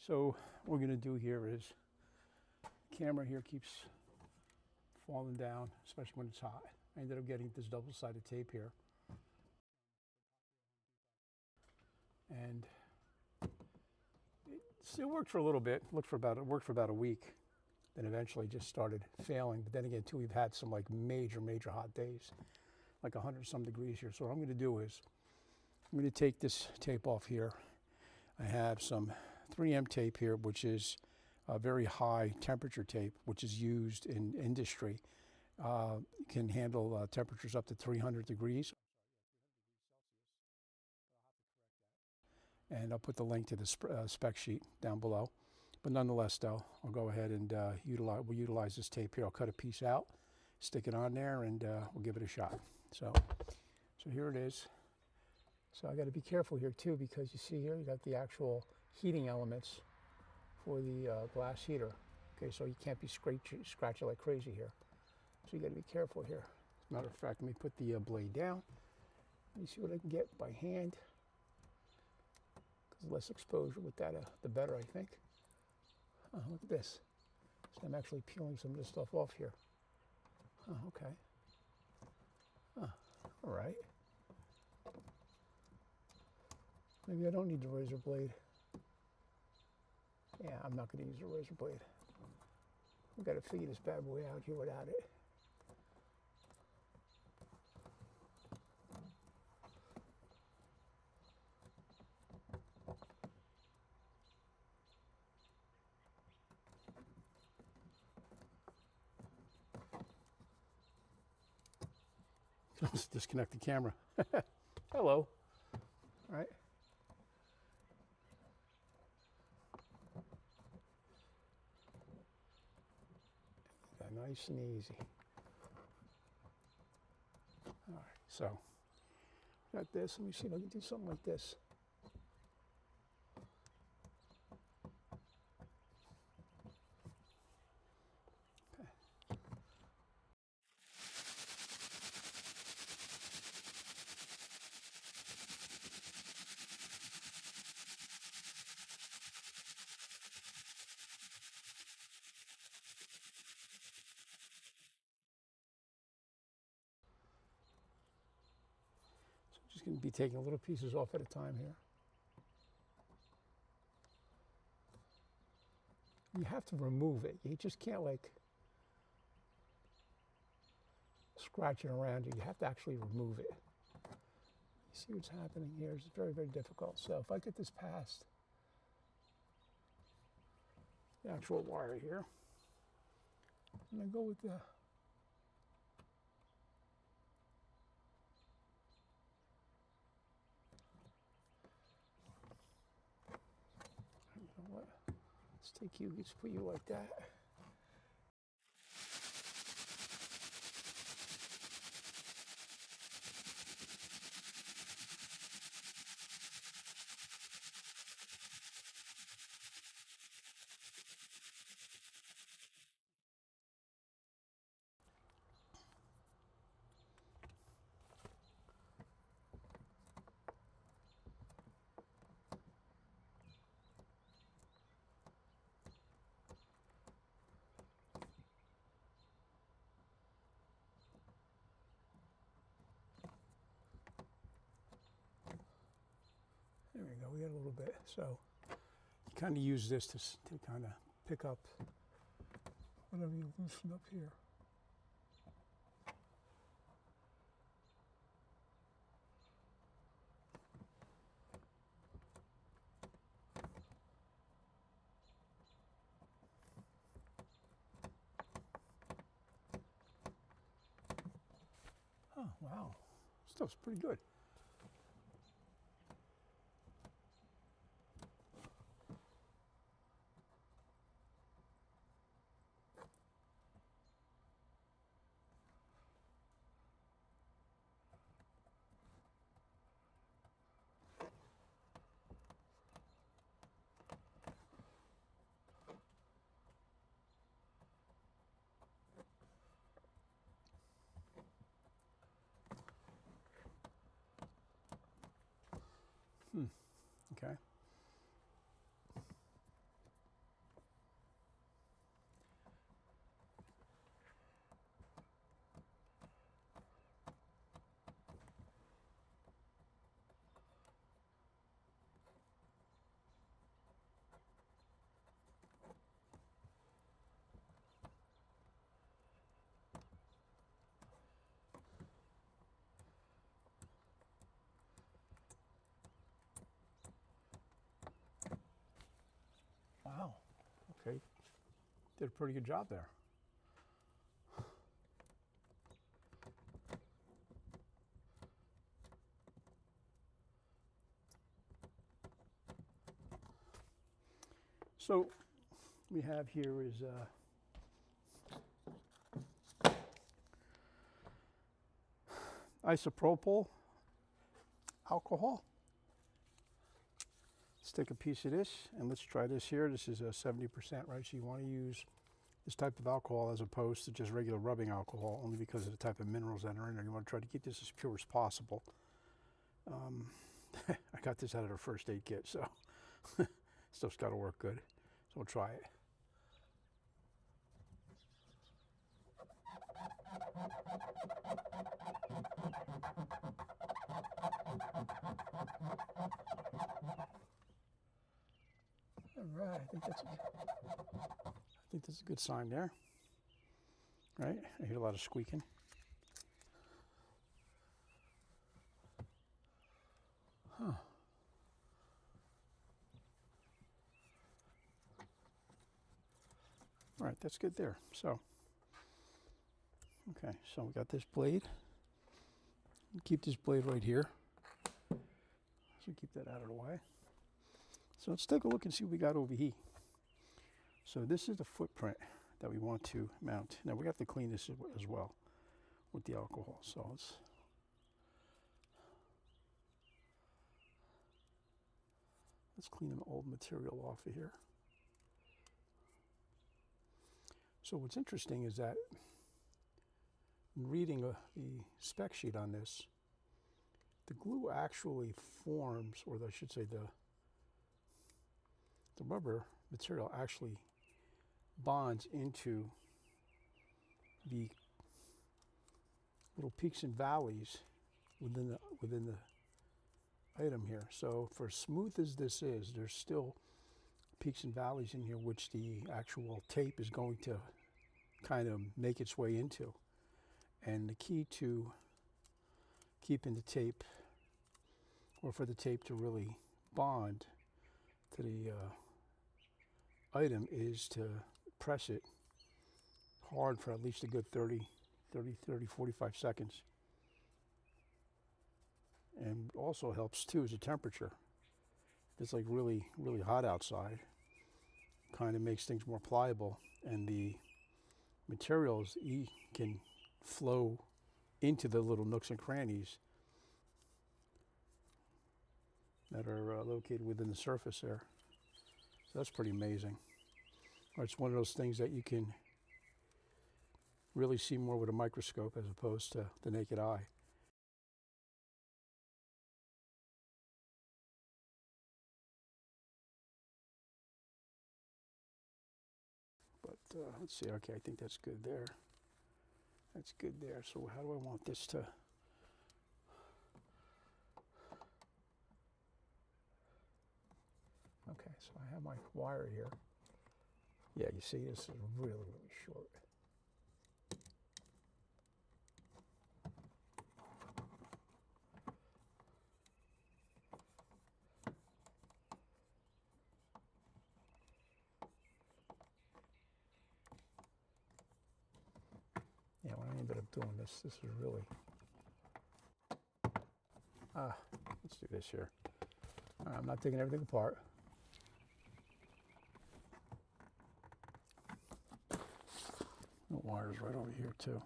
So what we're going to do here is the camera here keeps falling down, especially when it's hot. I ended up getting this double-sided tape here. And it worked for a little bit. It worked for about a week. Then eventually just started failing. But then again, too, we've had some like major hot days, like 100-some degrees here. So what I'm going to do is I'm going to take this tape off here. I have some 3M tape here, which is a very high temperature tape, which is used in industry. Can handle temperatures up to 300 degrees. And I'll put the link to the spec sheet down below. But nonetheless, though, I'll go ahead and we'll utilize this tape here. I'll cut a piece out, stick it on there, and we'll give it a shot. So here it is. So I got to be careful here too, because you see here you got the actual heating elements for the glass heater. Okay, so you can't be scratching like crazy here. So you got to be careful here. As a matter of fact, let me put the blade down. Let me see what I can get by hand. Because less exposure with that, the better, I think. Oh, look at this. So I'm actually peeling some of this stuff off here. Oh, okay. Oh, all right. Maybe I don't need the razor blade. Yeah, I'm not going to use the razor blade. We've got to figure this bad boy out here without it. Let's disconnect the camera. Hello. All right. Nice and easy. All right, so got this. Let me see if I can do something like this. Okay. Just going to be taking little pieces off at a time here. You have to remove it. You just can't like scratch it around you. You have to actually remove it. You see what's happening here? It's very difficult. So if I get this past the actual wire here, I'm going to go with the what? Let's take you, let's put you like that. There we go, we got a little bit. So you kind of use this to kind of pick up whatever you loosen up here. Oh, wow, stuff's pretty good. Okay. Okay, did a pretty good job there. So we have here is isopropyl alcohol. Let's take a piece of this and let's try this here. This is a 70%, right? So you want to use this type of alcohol as opposed to just regular rubbing alcohol, only because of the type of minerals that are in there. You want to try to keep this as pure as possible. I got this out of our first aid kit, so stuff's got to work good. So we'll try it. All right, I think that's a good sign there. Right? I hear a lot of squeaking. Huh. All right, that's good there. So, okay, so we got this blade. Keep this blade right here. So keep that out of the way. So let's take a look and see what we got over here. So this is the footprint that we want to mount. Now we have to clean this as well with the alcohol. So let's clean the old material off of here. So what's interesting is that in reading the spec sheet on this, the glue actually forms, or I should say the rubber material actually bonds into the little peaks and valleys within the item here. So for as smooth as this is, there's still peaks and valleys in here which the actual tape is going to kind of make its way into. And the key to keeping the tape, or for the tape to really bond to the item, is to press it hard for at least a good 45 seconds. And also helps too is the temperature. If it's like really, really hot outside, kind of makes things more pliable, and the materials can flow into the little nooks and crannies that are located within the surface there. So that's pretty amazing. It's one of those things that you can really see more with a microscope as opposed to the naked eye. But let's see, okay, I think that's good there. That's good there. So how do I want this to? Okay, so I have my wire here. Yeah, you see this is really, really short. Yeah, when I ended up doing this is really, let's do this here. I'm not taking everything apart. The wire's right over here too.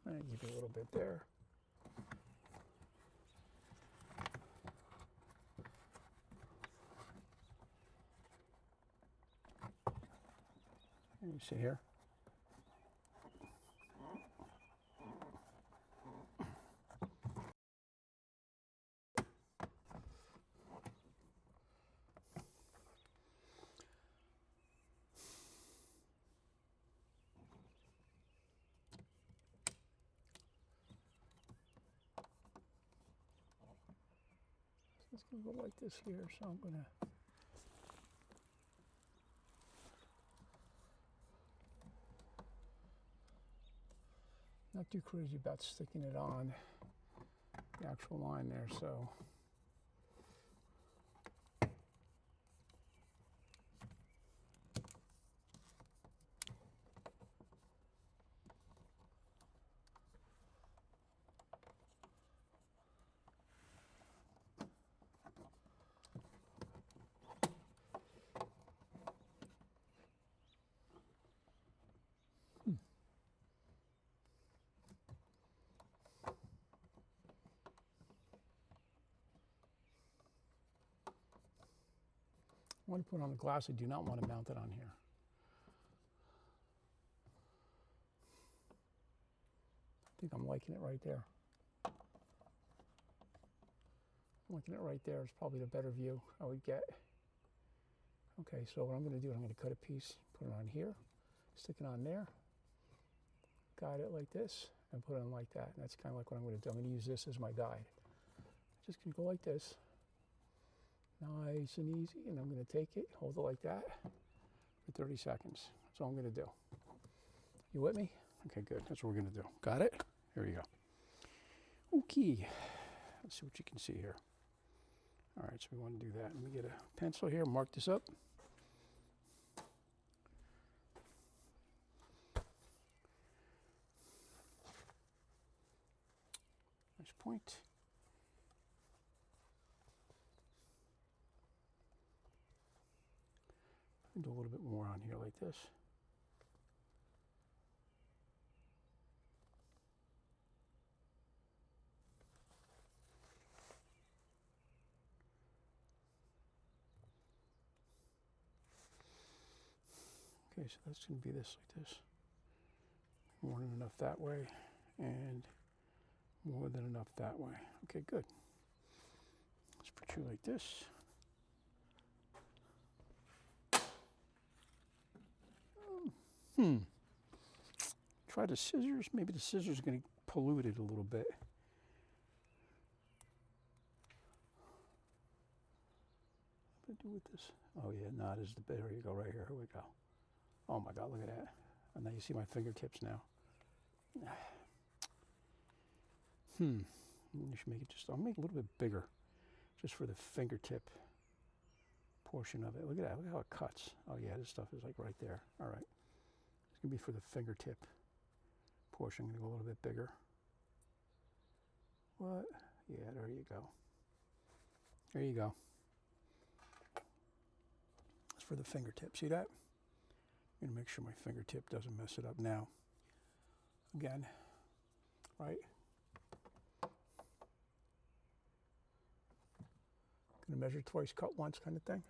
And keep it a little bit there. And you see here. It's going to go like this here, so I'm going to not too crazy about sticking it on the actual line there, so want to put on the glass. I do not want to mount it on here. I think I'm liking it right there. I'm liking it right there. It's probably the better view I would get. Okay, so what I'm going to do, I'm going to cut a piece, put it on here, stick it on there, guide it like this, and put it on like that. And that's kind of like what I'm going to do. I'm going to use this as my guide. Just going to go like this, nice and easy, and I'm going to take it, hold it like that for 30 seconds. That's all I'm going to do. You with me? Okay, good. That's what we're going to do. Got it? Here you go. Okay. Let's see what you can see here. All right, so we want to do that. Let me get a pencil here, mark this up. Nice point. Do a little bit more on here like this. Okay, so that's going to be this like this. More than enough that way, and more than enough that way. Okay, good. Let's protrude like this. Try the scissors. Maybe the scissors are going to pollute it a little bit. What do I do with this? Oh yeah, no, this is the bit. Here you go, right here. Here we go. Oh my God, look at that. And now you see my fingertips now. You should make it just, I'll make it a little bit bigger, just for the fingertip portion of it. Look at that, look how it cuts. Oh yeah, this stuff is like right there. All right, it's gonna be for the fingertip portion. I'm gonna go a little bit bigger. What? Yeah, there you go. There you go. That's for the fingertip, see that? I'm gonna make sure my fingertip doesn't mess it up now. Again, right? Gonna measure twice, cut once kind of thing.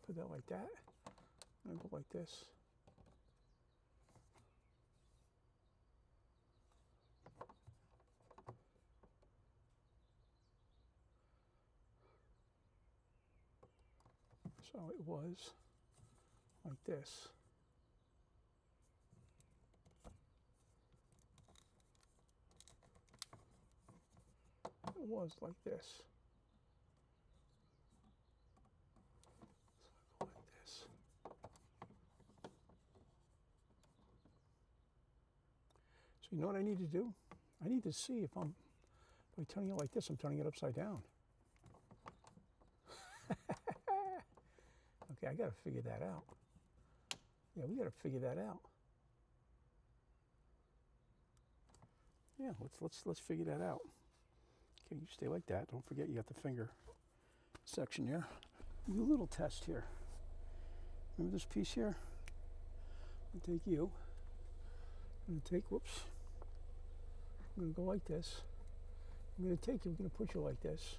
Put that like that, and go like this. So it was like this. It was like this. So I go like this. So you know what I need to do? I need to see if by turning it like this, I'm turning it upside down. Okay, I gotta figure that out. Yeah, we gotta figure that out. Yeah, let's figure that out. Okay, you stay like that. Don't forget you got the finger section here. Do a little test here. Remember this piece here? I'm gonna take you. I'm gonna take, whoops. I'm gonna go like this. I'm gonna take you, I'm gonna put you like this.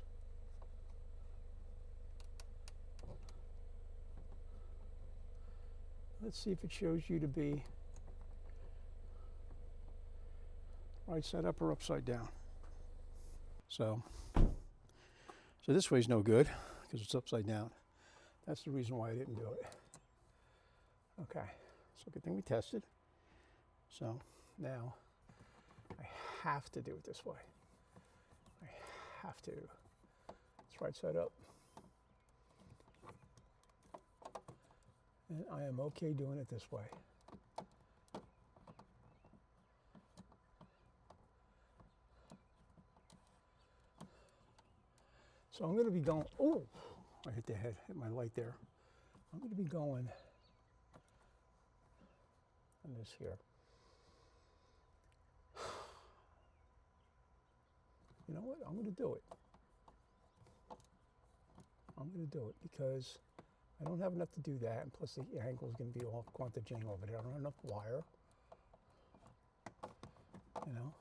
Let's see if it shows you to be right side up or upside down. So this way's no good because it's upside down. That's the reason why I didn't do it. Okay, so good thing we tested. So now I have to do it this way. I have to. It's right side up. And I am okay doing it this way. So I'm going to be going, oh, I hit the head, hit my light there. I'm going to be going on this here. You know what? I'm going to do it. I'm going to do it because I don't have enough to do that, and plus the angle is going to be all quantaging over there. I don't have enough wire, you know.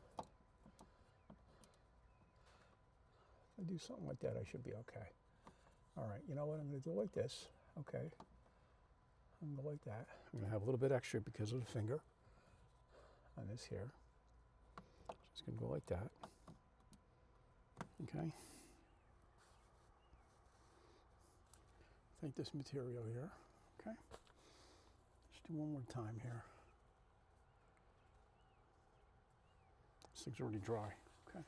If I do something like that, I should be okay. All right, you know what? I'm going to do like this. Okay. I'm going to go like that. I'm going to have a little bit extra because of the finger on this here. Just going to go like that. Okay. Take this material here. Okay. Just do one more time here. This thing's already dry. Okay.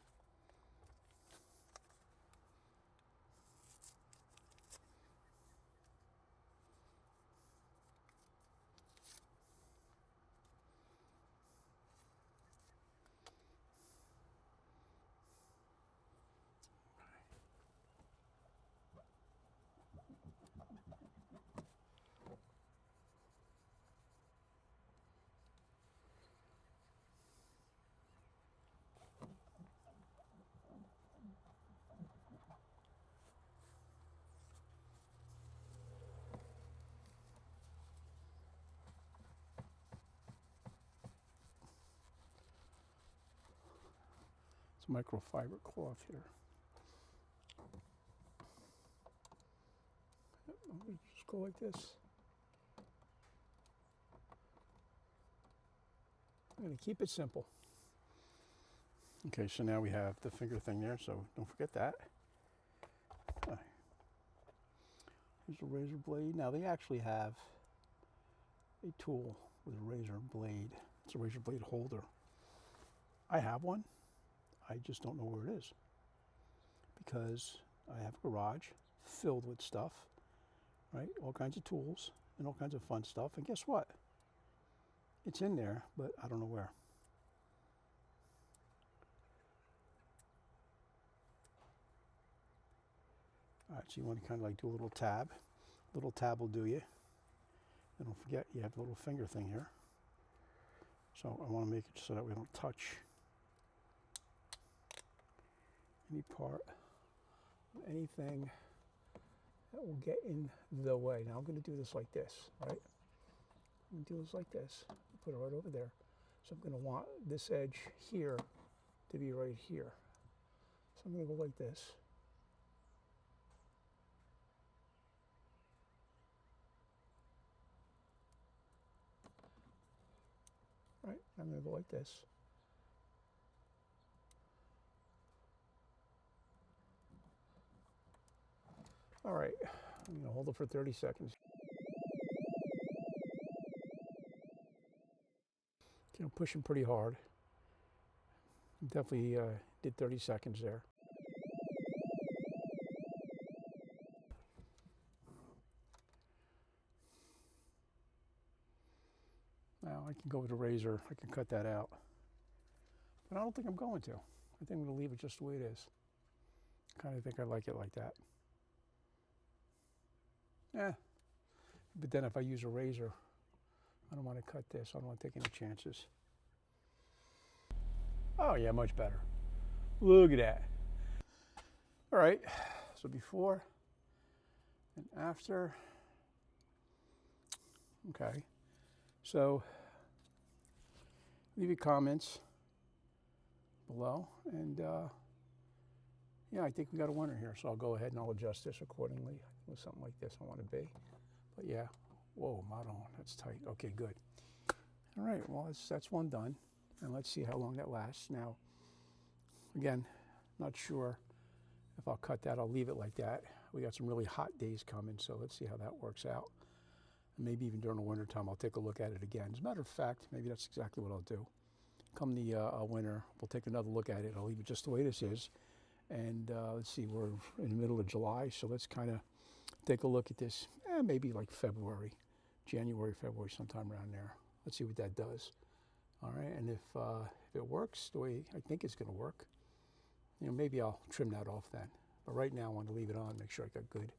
It's microfiber cloth here. I'm going to just go like this. I'm going to keep it simple. Okay, so now we have the finger thing there, so don't forget that. Here's a razor blade. Now they actually have a tool with a razor blade. It's a razor blade holder. I have one. I just don't know where it is because I have a garage filled with stuff, right? All kinds of tools and all kinds of fun stuff. And guess what? It's in there, but I don't know where. All right, so you want to kind of like do a little tab. Little tab will do you. And don't forget, you have the little finger thing here. So I want to make it so that we don't touch any part, anything that will get in the way. Now I'm going to do this like this, right? I'm going to do this like this. Put it right over there. So I'm going to want this edge here to be right here. So I'm going to go like this. Right, I'm going to go like this. All right, I'm going to hold it for 30 seconds. Okay, I'm pushing pretty hard. Definitely did 30 seconds there. Now I can go with a razor, I can cut that out. But I don't think I'm going to. I think I'm going to leave it just the way it is. I kind of think I like it like that. Yeah. But then if I use a razor, I don't want to cut this. I don't want to take any chances. Oh yeah, much better. Look at that. All right, so before and after. Okay, so leave your comments below, and yeah, I think we got a winner here, so I'll go ahead and I'll adjust this accordingly. With something like this I want to be, but yeah, whoa, model, that's tight. Okay, good. All right, well, that's one done, and let's see how long that lasts. Now, again, not sure if I'll cut that. I'll leave it like that. We got some really hot days coming, so let's see how that works out. And maybe even during the winter time, I'll take a look at it again. As a matter of fact, maybe that's exactly what I'll do. Come the winter, we'll take another look at it. I'll leave it just the way this is. And let's see, we're in the middle of July, so let's kind of take a look at this. Maybe like February, January, February, sometime around there. Let's see what that does. All right, and if it works the way I think it's going to work, maybe I'll trim that off then. But right now, I want to leave it on, make sure I got good